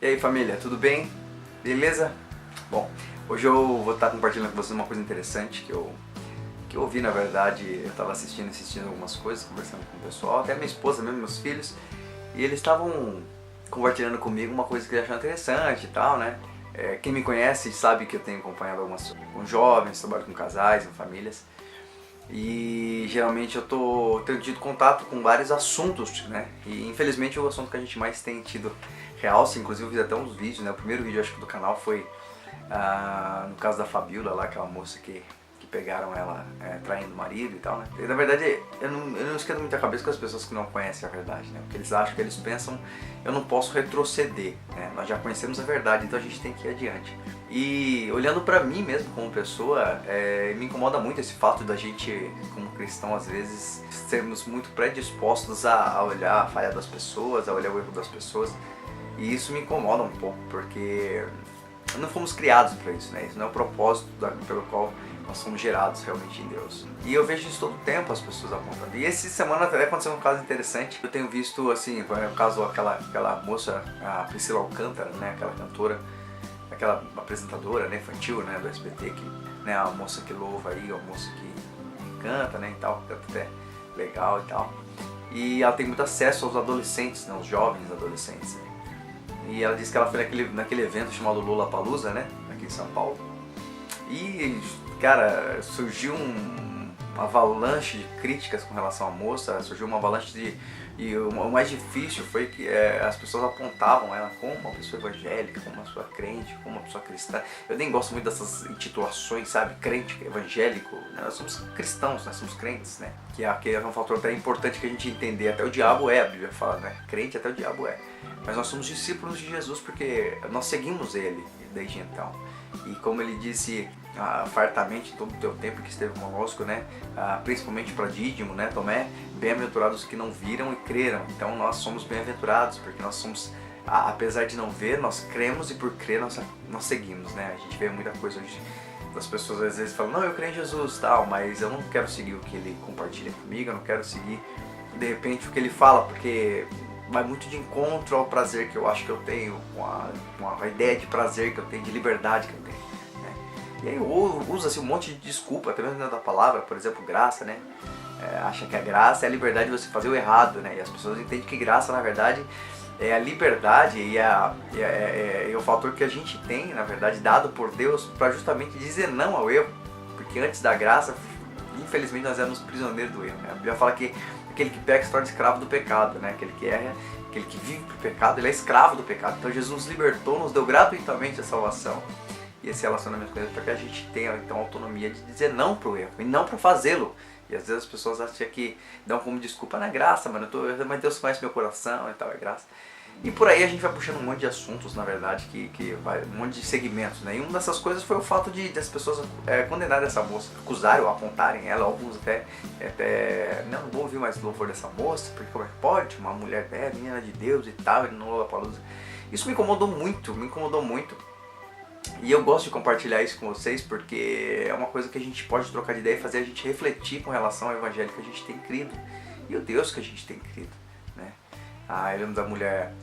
E aí família, tudo bem? Beleza? Bom, hoje eu vou estar compartilhando com vocês uma coisa interessante que eu ouvi, na verdade. Eu estava assistindo algumas coisas, conversando com o pessoal, até minha esposa mesmo, meus filhos, e eles estavam compartilhando comigo uma coisa que eles acharam interessante e tal, né? Quem me conhece sabe que eu tenho acompanhado algumas com jovens, trabalho com casais, com famílias. E geralmente tenho tido contato com vários assuntos, né? E infelizmente o assunto que a gente mais tem tido realce, inclusive eu fiz até uns vídeos, né? O primeiro vídeo acho que do canal foi no caso da Fabiola, lá, aquela moça que pegaram ela traindo o marido e tal, né? E, na verdade eu não esquento muito a cabeça com as pessoas que não conhecem a verdade, né? Porque eles acham, que eles pensam, eu não posso retroceder, né? Nós já conhecemos a verdade, então a gente tem que ir adiante. E olhando pra mim mesmo como pessoa, me incomoda muito esse fato da gente, como cristão, às vezes, sermos muito predispostos a olhar a falha das pessoas, a olhar o erro das pessoas. E isso me incomoda um pouco, porque não fomos criados para isso, né? Isso não é o propósito pelo qual nós somos gerados realmente em Deus. E eu vejo isso todo o tempo, as pessoas apontando. E essa semana até aconteceu um caso interessante. Eu tenho visto, assim, o caso aquela moça, a Priscila Alcântara, né? Aquela cantora, aquela apresentadora, né, infantil, né, do SBT, que, né, a moça que louva aí, a moça que canta, né, e tal, canta até legal e tal. E ela tem muito acesso aos adolescentes, né, os jovens adolescentes. E ela disse que ela foi naquele evento chamado Lollapalooza, né, aqui em São Paulo. E, cara, surgiu uma avalanche de críticas com relação à moça, surgiu uma avalanche e o mais difícil foi que as pessoas apontavam ela como uma pessoa evangélica, como uma pessoa crente, como uma pessoa cristã. Eu nem gosto muito dessas intitulações, sabe? Crente, evangélico. Né? Nós somos cristãos, nós somos crentes, né? Que é um fator até importante que a gente entender. Até o diabo a Bíblia fala, né? Crente até o diabo é. Mas nós somos discípulos de Jesus porque nós seguimos ele desde então. E como ele disse fartamente todo o teu tempo que esteve conosco, né? Principalmente para Dídimo, né? Tomé, bem-aventurados que não viram e creram. Então nós somos bem-aventurados porque nós somos, apesar de não ver, nós cremos e por crer nós seguimos, né? A gente vê muita coisa hoje das pessoas às vezes falam, não, eu creio em Jesus tal, mas eu não quero seguir o que ele compartilha comigo, eu não quero seguir de repente o que ele fala, porque vai muito de encontro ao prazer que eu acho que eu tenho, com a ideia de prazer que eu tenho, de liberdade que eu tenho, né? E aí usa assim, um monte de desculpa, até mesmo dentro da palavra, por exemplo, graça, né? Acha que a graça é a liberdade de você fazer o errado, né? E as pessoas entendem que graça, na verdade, é a liberdade e é o fator que a gente tem, na verdade, dado por Deus para justamente dizer não ao erro, porque antes da graça, infelizmente, nós éramos prisioneiros do erro, né? A Bíblia fala que aquele que peca se torna escravo do pecado, né? Aquele que erra, aquele que vive pro pecado, ele é escravo do pecado. Então Jesus nos libertou, nos deu gratuitamente a salvação e esse relacionamento com Deus para que a gente tenha então a autonomia de dizer não pro erro e não para fazê-lo. E às vezes as pessoas acham que dão como desculpa na graça, mano, mas Deus conhece meu coração e tal, é graça. E por aí a gente vai puxando um monte de assuntos, na verdade, que vai, um monte de segmentos, né? E uma dessas coisas foi o fato das pessoas condenarem essa moça, acusarem ou apontarem ela, alguns até não vou ouvir mais louvor dessa moça, porque como é que pode? Uma mulher menina de Deus e tal, ele não Lollapalooza. Isso me incomodou muito. E eu gosto de compartilhar isso com vocês porque é uma coisa que a gente pode trocar de ideia e fazer a gente refletir com relação ao evangelho que a gente tem crido e o Deus que a gente tem crido, né? Eu lembro da mulher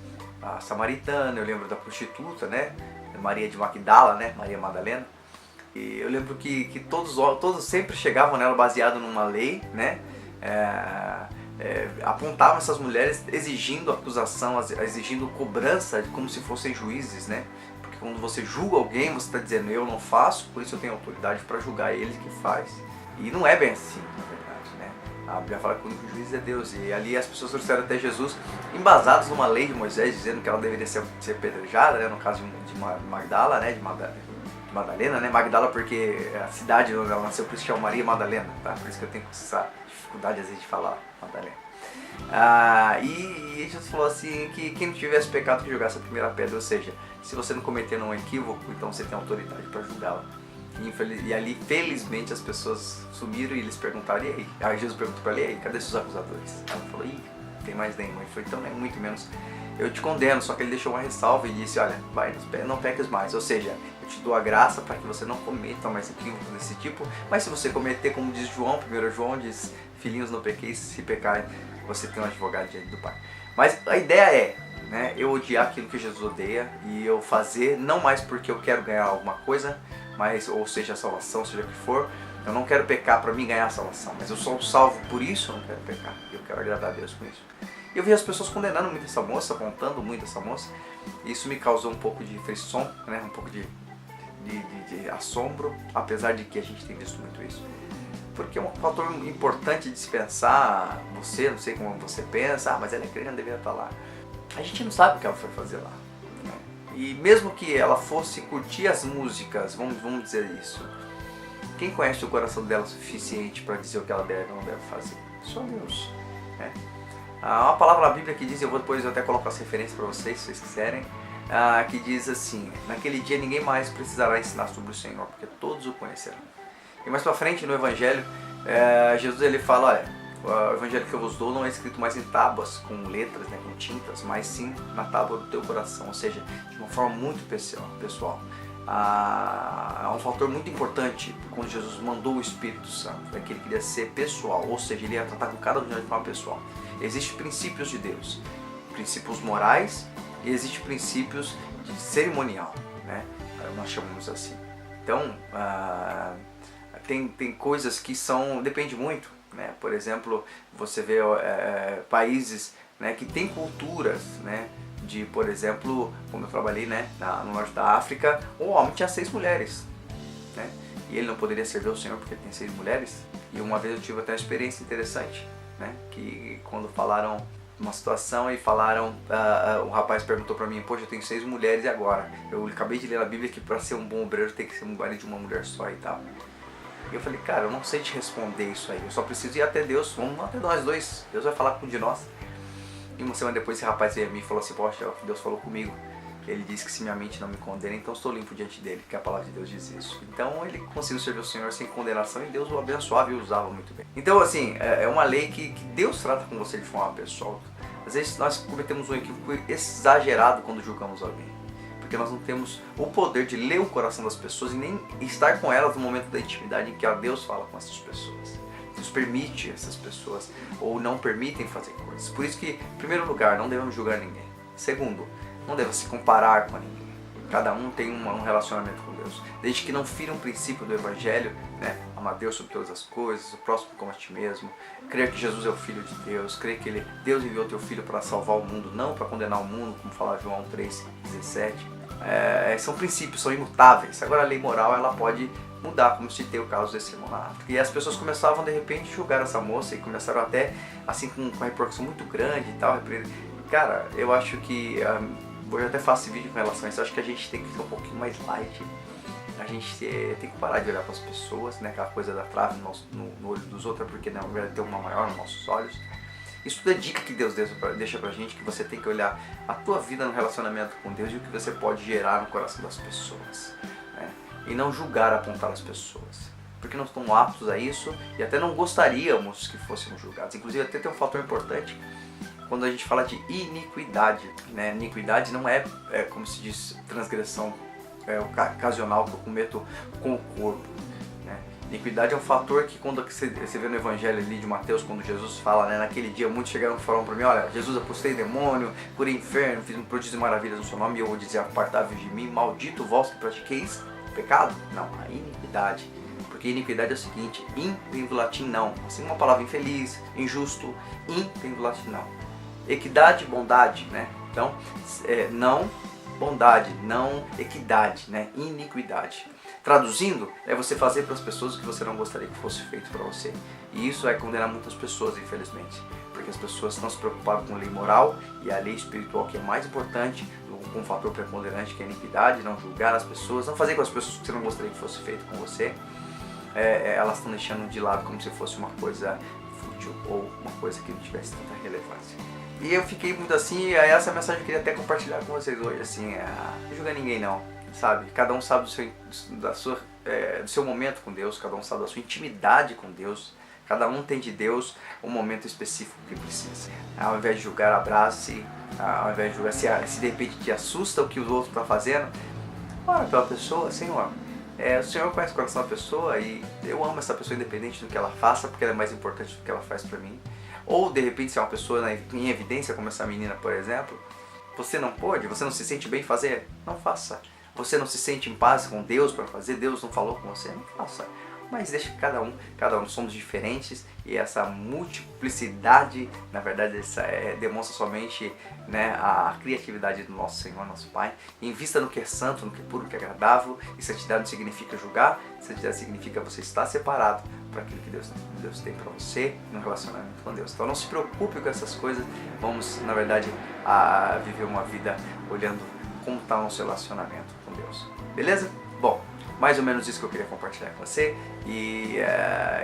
samaritana, eu lembro da prostituta, né? Maria de Magdala, né? Maria Madalena. E eu lembro que todos sempre chegavam nela baseado numa lei, né? Apontavam essas mulheres exigindo acusação, exigindo cobrança, como se fossem juízes, né? Porque quando você julga alguém, você está dizendo, eu não faço, por isso eu tenho autoridade para julgar ele que faz. E não é bem assim, na verdade, né? A Bíblia fala que o único juiz é Deus. E ali as pessoas trouxeram até Jesus embasados numa lei de Moisés, dizendo que ela deveria ser apedrejada, né? No caso de Magdala, né? De Madalena, né? Magdala porque é a cidade onde ela nasceu, por isso que é Maria Madalena, tá? Por isso que eu tenho essa dificuldade às vezes de falar Madalena. E Jesus falou assim, que quem não tivesse pecado que jogasse a primeira pedra, ou seja, se você não cometer um equívoco, então você tem autoridade para julgá-la. E ali, felizmente, as pessoas sumiram e eles perguntaram, e aí? Jesus perguntou para ele, e aí, cadê seus acusadores? Ela falou, não tem mais nenhum. Ele falou, então, nem muito menos eu te condeno. Só que ele deixou uma ressalva e disse, olha, vai, não peques mais. Ou seja, eu te dou a graça para que você não cometa mais equívocos desse tipo, mas se você cometer, como diz João, 1 João diz, filhinhos, não pequeis, se pecarem, você tem um advogado diante do Pai. Mas a ideia é, né? Eu odiar aquilo que Jesus odeia e eu fazer não mais porque eu quero ganhar alguma coisa, mas ou seja a salvação, seja o que for. Eu não quero pecar para mim ganhar a salvação, mas eu sou salvo por isso, eu não quero pecar. Eu quero agradar a Deus com isso. E eu vi as pessoas condenando muito essa moça, apontando muito essa moça. E isso me causou um pouco de frisson, né? Um pouco de assombro, apesar de que a gente tem visto muito isso. Porque é um fator importante de se pensar. Você, não sei como você pensa, mas ela é crente, não deveria estar lá. A gente não sabe o que ela foi fazer lá. E mesmo que ela fosse curtir as músicas, vamos dizer isso, quem conhece o coração dela o suficiente para dizer o que ela deve ou não deve fazer? Só Deus. Né? Há uma palavra na Bíblia que diz, eu vou depois até colocar as referências para vocês, se vocês quiserem, que diz assim: naquele dia ninguém mais precisará ensinar sobre o Senhor, porque todos o conhecerão. E mais para frente no Evangelho, Jesus ele fala, olha, o Evangelho que eu vos dou não é escrito mais em tábuas, com letras, né, com tintas, mas sim na tábua do teu coração, ou seja, de uma forma muito pessoal. É um fator muito importante quando Jesus mandou o Espírito Santo, que ele queria ser pessoal, ou seja, ele ia tratar com cada um de nós de forma pessoal. Existem princípios de Deus, princípios morais, e existem princípios de cerimonial, né? Nós chamamos assim. Então, tem coisas que depende muito, né? Por exemplo, você vê países, né, que tem culturas, né, de, por exemplo, como eu trabalhei, né, no norte da África, o homem tinha 6 mulheres, né? E ele não poderia servir ao Senhor porque ele tem 6 mulheres. E uma vez eu tive até uma experiência interessante, né, que quando falaram uma situação e falaram, o rapaz perguntou pra mim, poxa, eu tenho 6 mulheres e agora? Eu acabei de ler na Bíblia que para ser um bom obreiro tem que ser um marido de uma mulher só e tal. E eu falei, cara, eu não sei te responder isso aí, eu só preciso ir até Deus, vamos até nós dois, Deus vai falar com um de nós. E uma semana depois esse rapaz veio a mim e falou assim, poxa, Deus falou comigo, ele disse que se minha mente não me condena, então estou limpo diante dele, que a palavra de Deus diz isso. Então ele conseguiu servir o Senhor sem condenação e Deus o abençoava e o usava muito bem. Então assim, é uma lei que Deus trata com você de forma pessoal. Às vezes nós cometemos um equívoco exagerado quando julgamos alguém, porque nós não temos o poder de ler o coração das pessoas e nem estar com elas no momento da intimidade em que Deus fala com essas pessoas. Deus permite essas pessoas ou não permitem fazer coisas. Por isso que, em primeiro lugar, não devemos julgar ninguém. Segundo, não devemos se comparar com ninguém. Cada um tem um relacionamento com Deus. Desde que não fira um princípio do Evangelho, né? Amar Deus sobre todas as coisas, o próximo como a ti mesmo, crer que Jesus é o Filho de Deus, crer que Deus enviou o teu Filho para salvar o mundo, não para condenar o mundo, como fala João 3,17. São princípios, são imutáveis. Agora a lei moral ela pode mudar, como citei o caso desse irmão na África. E as pessoas começavam de repente a julgar essa moça e começaram até assim com uma repercussão muito grande e tal. Cara, eu acho que eu até faço vídeo com relação a isso. Eu acho que a gente tem que ser um pouquinho mais light. A gente tem que parar de olhar para as pessoas, né? Aquela coisa da trave no olho dos outros, porque não vai ter uma maior nos nossos olhos. Isso tudo é dica que Deus deixa pra gente, que você tem que olhar a tua vida no relacionamento com Deus e o que você pode gerar no coração das pessoas, né? E não julgar, apontar as pessoas, porque não estamos aptos a isso e até não gostaríamos que fôssemos julgados. Inclusive até tem um fator importante quando a gente fala de iniquidade, né? Iniquidade não é como se diz, transgressão ocasional que eu cometo com o corpo, né? Iniquidade é um fator que quando você vê no Evangelho ali de Mateus, quando Jesus fala, né, naquele dia muitos chegaram e falaram para mim, olha, Jesus, eu expulsei demônio, curei inferno, fiz um prodígio de maravilhas no seu nome, e eu vou dizer, apartai-vos de mim, maldito vós que pratiqueis pecado. Não, a iniquidade. Porque iniquidade é o seguinte, in vem do latim não, assim uma palavra infeliz, injusto, in vem do latim não. Equidade, bondade, né? Então, não bondade, não equidade, né? Iniquidade. Traduzindo, é você fazer para as pessoas o que você não gostaria que fosse feito para você. E isso vai condenar muitas pessoas, infelizmente. Porque as pessoas estão se preocupadas com a lei moral e a lei espiritual, que é mais importante, com um fator preponderante que é a iniquidade, não julgar as pessoas, não fazer com as pessoas o que você não gostaria que fosse feito com você. Elas estão deixando de lado como se fosse uma coisa fútil ou uma coisa que não tivesse tanta relevância. E eu fiquei muito assim, e essa mensagem eu queria até compartilhar com vocês hoje, assim, não julga ninguém não, sabe? Cada um sabe do seu momento com Deus, cada um sabe da sua intimidade com Deus, cada um tem de Deus um momento específico que precisa. Ao invés de julgar, abrace, ao invés de julgar, se de repente te assusta o que o outro está fazendo, ora pela pessoa, Senhor. O Senhor conhece o coração da pessoa e eu amo essa pessoa independente do que ela faça, porque ela é mais importante do que ela faz pra mim. Ou de repente se é uma pessoa em evidência, como essa menina, por exemplo, Você não pode? Você não se sente bem em fazer? Não faça. Você não se sente em paz com Deus para fazer? Deus não falou com você? Não faça. Mas deixa que cada um somos diferentes, e essa multiplicidade, na verdade, demonstra somente, né, a criatividade do nosso Senhor, nosso Pai. Invista no que é santo, no que é puro, no que é agradável. E santidade não significa julgar, santidade significa você estar separado para aquilo que Deus tem para você no relacionamento com Deus. Então não se preocupe com essas coisas, vamos, na verdade, a viver uma vida olhando como está o nosso relacionamento com Deus. Beleza? Bom, mais ou menos isso que eu queria compartilhar com você, e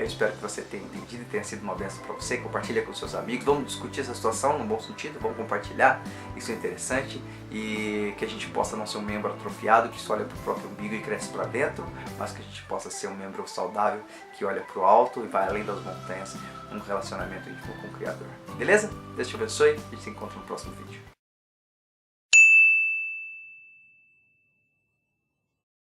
eu espero que você tenha entendido e tenha sido uma bênção para você. Compartilha com seus amigos, vamos discutir essa situação no bom sentido, vamos compartilhar, isso é interessante, e que a gente possa não ser um membro atrofiado que só olha para o próprio umbigo e cresce para dentro, mas que a gente possa ser um membro saudável que olha para o alto e vai além das montanhas, um relacionamento íntimo com o Criador. Beleza? Deus te abençoe, a gente se encontra no próximo vídeo.